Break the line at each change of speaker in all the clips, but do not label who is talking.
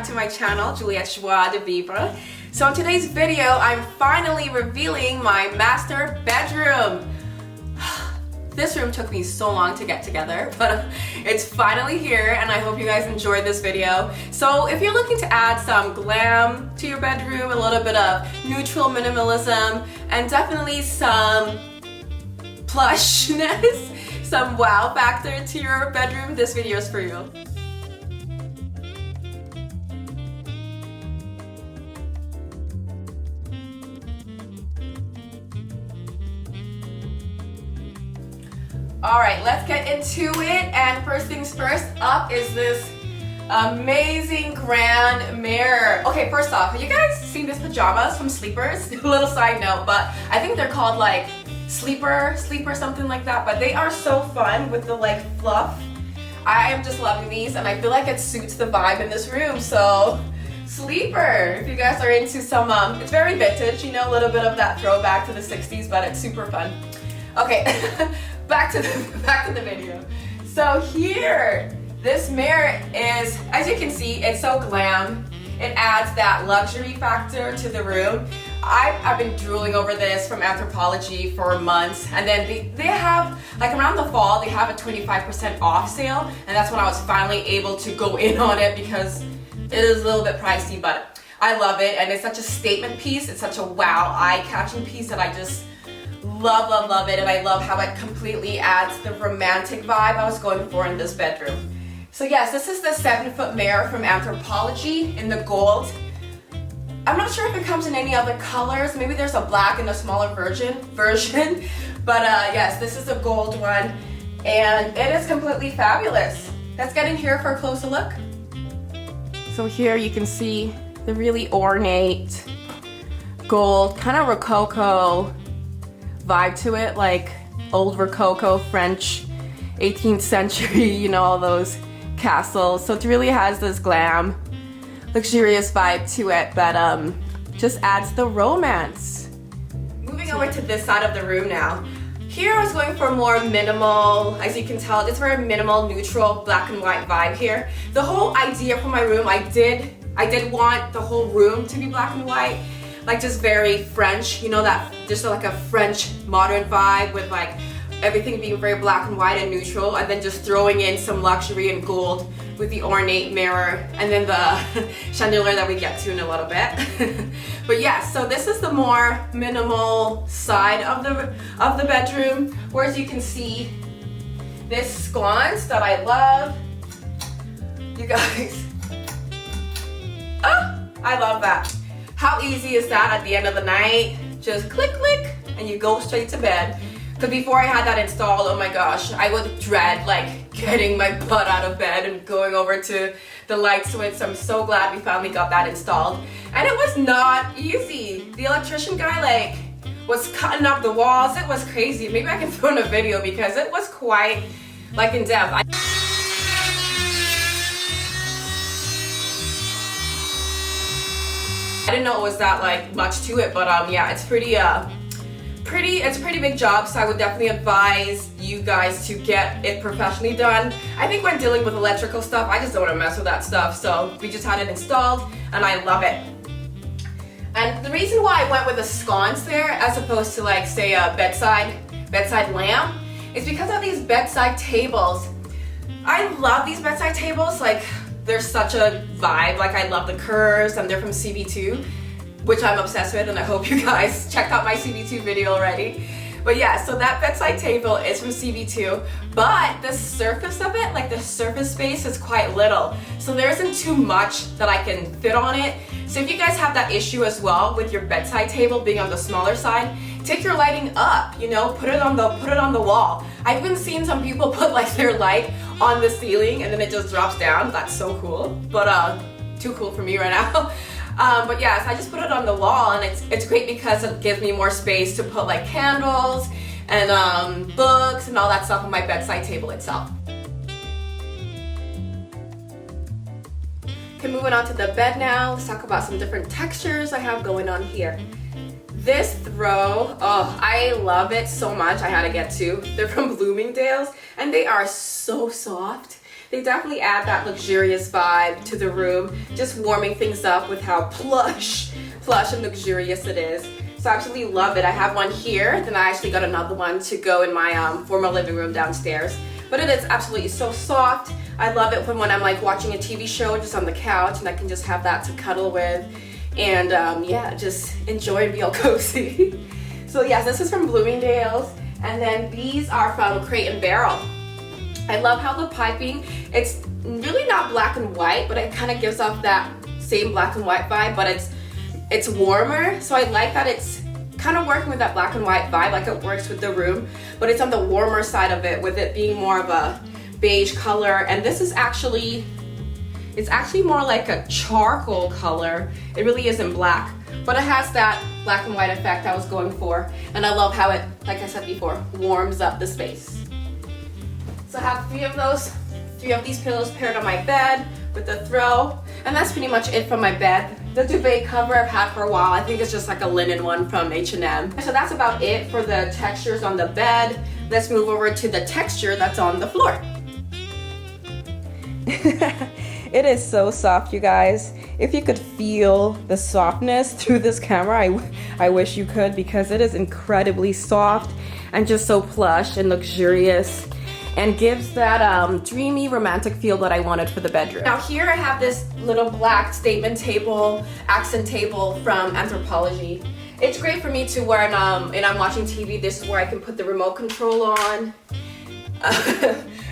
back to my channel, Juliette's Joie de Vivre. So in today's video, I'm finally revealing my master bedroom. This room took me so long to get together, but it's finally here and I hope you guys enjoyed this video. So if you're looking to add some glam to your bedroom, a little bit of neutral minimalism, and definitely some plushness, some wow factor to your bedroom, this video is for you. Alright, let's get into it, and first things first, up is this amazing grand mirror. Okay, first off, have you guys seen these pajamas from Sleepers? A little side note, but I think they're called like Sleeper, something like that, but they are so fun with the like fluff. I am just loving these and I feel like it suits the vibe in this room, so Sleeper, if you guys are into some, it's very vintage, you know, a little bit of that throwback to the 60s, but it's super fun. Okay, back to the video. So here, this mirror is, as you can see, it's so glam. It adds that luxury factor to the room. I've been drooling over this from Anthropologie for months, and then they have, like around the fall, they have a 25% off sale, and that's when I was finally able to go in on it because it is a little bit pricey, but I love it, and it's such a statement piece. It's such a wow, eye-catching piece that I just love it, and I love how it completely adds the romantic vibe I was going for in this bedroom. So yes, this is the 7-foot mirror from Anthropologie in the gold. I'm not sure if it comes in any other colors. Maybe there's a black and a smaller version, but yes, this is a gold one, and it is completely fabulous. Let's get in here for a closer look. So here you can see the really ornate gold, kind of Rococo vibe to it, like old Rococo French 18th century, you know, all those castles. So it really has this glam, luxurious vibe to it, but just adds the romance. Moving over to this side of the room now. Here I was going for a more minimal, as you can tell, it's very minimal, neutral, black and white vibe here. The whole idea for my room, I did want the whole room to be black and white, like just very French, you know, that just like a French modern vibe with like everything being very black and white and neutral, and then just throwing in some luxury and gold with the ornate mirror and then the chandelier that we get to in a little bit. But yeah, so this is the more minimal side of the bedroom, where as you can see, this sconce that I love. You guys, oh, I love that. How easy is that at the end of the night? Just click, click, and you go straight to bed. Because before I had that installed, oh my gosh, I would dread like getting my butt out of bed and going over to the light switch. So I'm so glad we finally got that installed. And it was not easy. The electrician guy like was cutting up the walls. It was crazy. Maybe I can throw in a video because it was quite like in depth. I didn't know it was that like much to it, but yeah, it's it's a pretty big job, so I would definitely advise you guys to get it professionally done. I think when dealing with electrical stuff, I just don't want to mess with that stuff, so we just had it installed and I love it. And the reason why I went with a sconce there as opposed to like say a bedside lamp is because of these bedside tables. I love these bedside tables, like they're such a vibe. Like I love the curves, and they're from CB2, which I'm obsessed with, and I hope you guys checked out my CB2 video already. But yeah, so that bedside table is from CB2, but the surface of it, like the surface space, is quite little. So there isn't too much that I can fit on it. So if you guys have that issue as well with your bedside table being on the smaller side, take your lighting up, you know, put it on the wall. I've been seeing some people put like their light on the ceiling and then it just drops down. That's so cool, but too cool for me right now. But yeah, so I just put it on the wall, and it's great because it gives me more space to put like candles and books and all that stuff on my bedside table itself. Okay, moving on to the bed now. Let's talk about some different textures I have going on here. This throw, oh, I love it so much. I had to get two. They're from Bloomingdale's, and they are so soft. they definitely add that luxurious vibe to the room, just warming things up with how plush and luxurious it is. So I absolutely love it. I have one here, then I actually got another one to go in my former living room downstairs. But it is absolutely so soft. I love it when I'm like watching a TV show just on the couch and I can just have that to cuddle with and yeah, just enjoy and be all cozy. So yes, this is from Bloomingdale's, and then these are from Crate & Barrel. I love how the piping, it's really not black and white, but it kind of gives off that same black and white vibe, but it's warmer. So I like that it's kind of working with that black and white vibe, like it works with the room, but it's on the warmer side of it with it being more of a beige color. And this is actually, it's actually more like a charcoal color. It really isn't black, but it has that black and white effect I was going for. And I love how it, like I said before, warms up the space. So I have three of these pillows paired on my bed with the throw, and that's pretty much it for my bed. The duvet cover I've had for a while. I think it's just like a linen one from H&M. So that's about it for the textures on the bed. Let's move over to the texture that's on the floor. It is so soft, you guys. If you could feel the softness through this camera, I wish you could, because it is incredibly soft and just so plush and luxurious, and gives that dreamy, romantic feel that I wanted for the bedroom. Now here I have this little black statement table, accent table from Anthropologie. It's great for me to wear and I'm watching TV. This is where I can put the remote control on.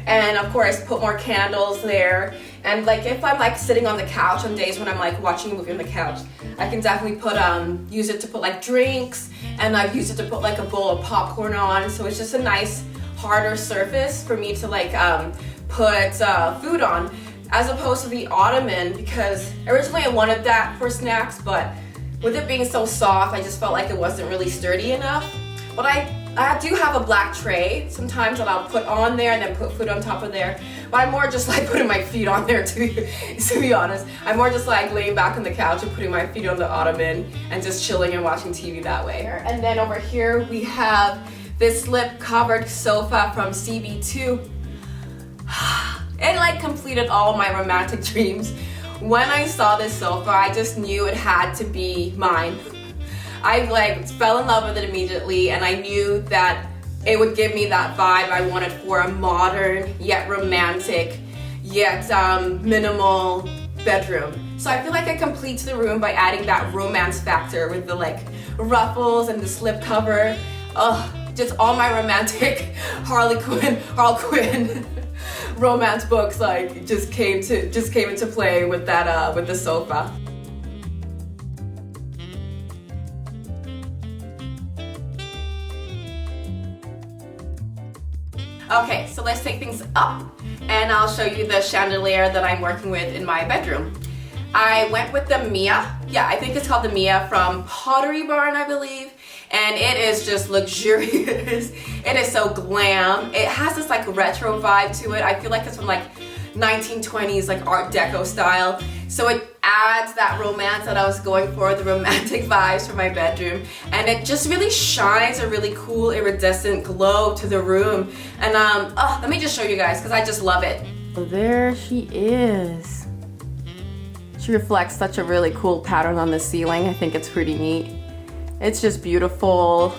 And of course put more candles there. And like if I'm like sitting on the couch on days when I'm like watching a movie on the couch, I can definitely put use it to put like drinks, and I've used it to put like a bowl of popcorn on. So it's just a nice harder surface for me to like put food on, as opposed to the ottoman, because originally I wanted that for snacks, but with it being so soft, I just felt like it wasn't really sturdy enough. But I do have a black tray sometimes that I'll put on there and then put food on top of there. But I'm more just like putting my feet on there to be honest. I'm more just like laying back on the couch and putting my feet on the ottoman and just chilling and watching TV that way. And then over here we have this slip covered sofa from CB2. It like completed all my romantic dreams. When I saw this sofa, I just knew it had to be mine. I like fell in love with it immediately, and I knew that it would give me that vibe I wanted for a modern yet romantic yet minimal bedroom. So I feel like I complete the room by adding that romance factor with the like ruffles and the slip cover. Just all my romantic Harlequin romance books like just came into play with that with the sofa. Okay, so let's take things up and I'll show you the chandelier that I'm working with in my bedroom. I went with the Mia. Yeah, I think it's called the Mia from Pottery Barn, I believe. And it is just luxurious. It is so glam. It has this like retro vibe to it. I feel like it's from like 1920s like Art Deco style. So it adds that romance that I was going for, the romantic vibes for my bedroom. And it just really shines a really cool iridescent glow to the room. And let me just show you guys because I just love it. So there she is. She reflects such a really cool pattern on the ceiling. I think it's pretty neat. It's just beautiful.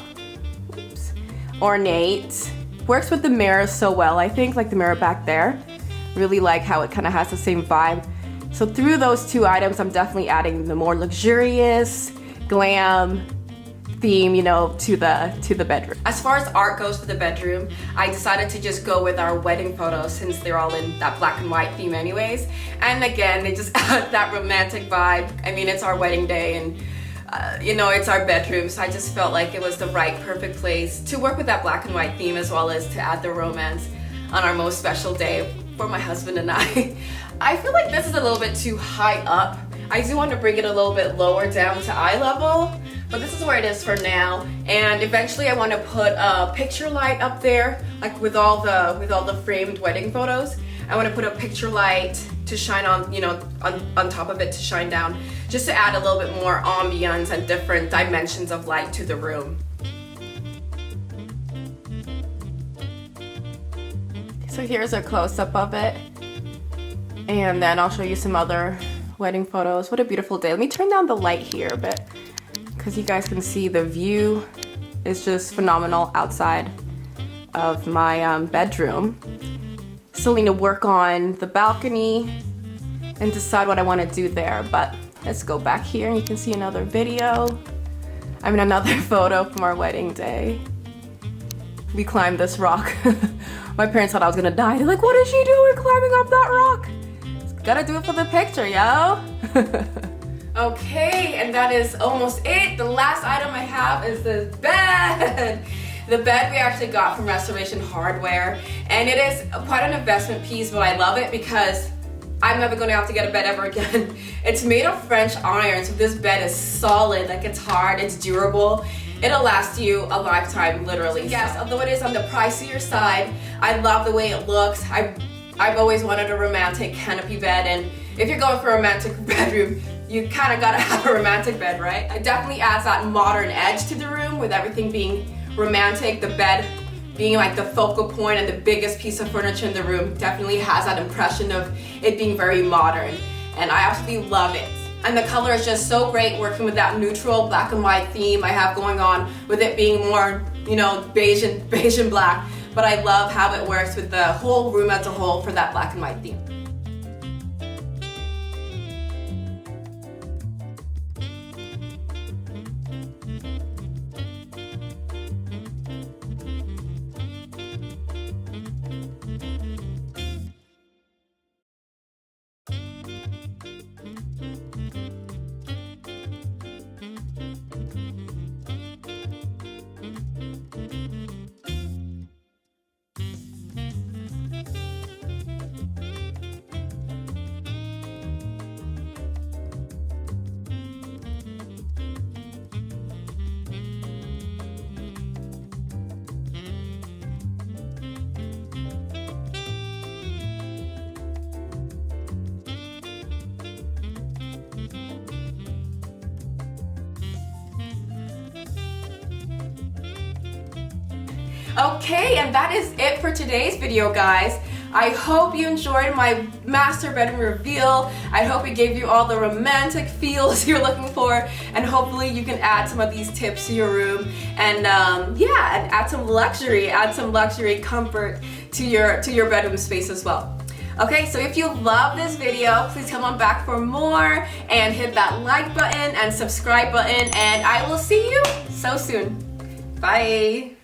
Oops. Ornate. Works with the mirror so well, I think, like the mirror back there. Really like how it kind of has the same vibe. So through those two items, I'm definitely adding the more luxurious, glam theme, you know, to the bedroom. As far as art goes for the bedroom, I decided to just go with our wedding photos since they're all in that black and white theme anyways. And again, they just add that romantic vibe. I mean, it's our wedding day and you know, it's our bedroom, so I just felt like it was the right, perfect place to work with that black and white theme as well as to add the romance on our most special day for my husband and I. I feel like this is a little bit too high up. I do want to bring it a little bit lower down to eye level, but this is where it is for now. And eventually I want to put a picture light up there, like with all the framed wedding photos. I want to put a picture light to shine on, you know, on top of it to shine down, just to add a little bit more ambiance and different dimensions of light to the room. So here's a close-up of it. And then I'll show you some other wedding photos. What a beautiful day. Let me turn down the light here a bit because you guys can see the view is just phenomenal outside of my bedroom. Still need to work on the balcony and decide what I want to do there, but let's go back here and you can see another another photo from our wedding day. We climbed this rock. My parents thought I was gonna die. They're like, what is she doing climbing up that rock? Gotta do it for the picture, yo. Okay, and that is almost it. The last item I have is this bed. The bed we actually got from Restoration Hardware, and it is quite an investment piece, but I love it because I'm never gonna have to get a bed ever again. It's made of French iron, so this bed is solid, like it's hard, it's durable. It'll last you a lifetime, literally. Yes, although it is on the pricier side, I love the way it looks. I've always wanted a romantic canopy bed, and if you're going for a romantic bedroom, you kind of gotta have a romantic bed, right? It definitely adds that modern edge to the room with everything being romantic. The bed being like the focal point and the biggest piece of furniture in the room definitely has that impression of it being very modern, and I absolutely love it. And the color is just so great, working with that neutral black and white theme I have going on, with it being more, beige and black. But I love how it works with the whole room as a whole for that black and white theme. Okay, and that is it for today's video, guys. I hope you enjoyed my master bedroom reveal. I hope it gave you all the romantic feels you're looking for, and hopefully you can add some of these tips to your room and and add some luxury comfort to your bedroom space as well. Okay, so if you love this video, please come on back for more and hit that like button and subscribe button, and I will see you so soon. Bye.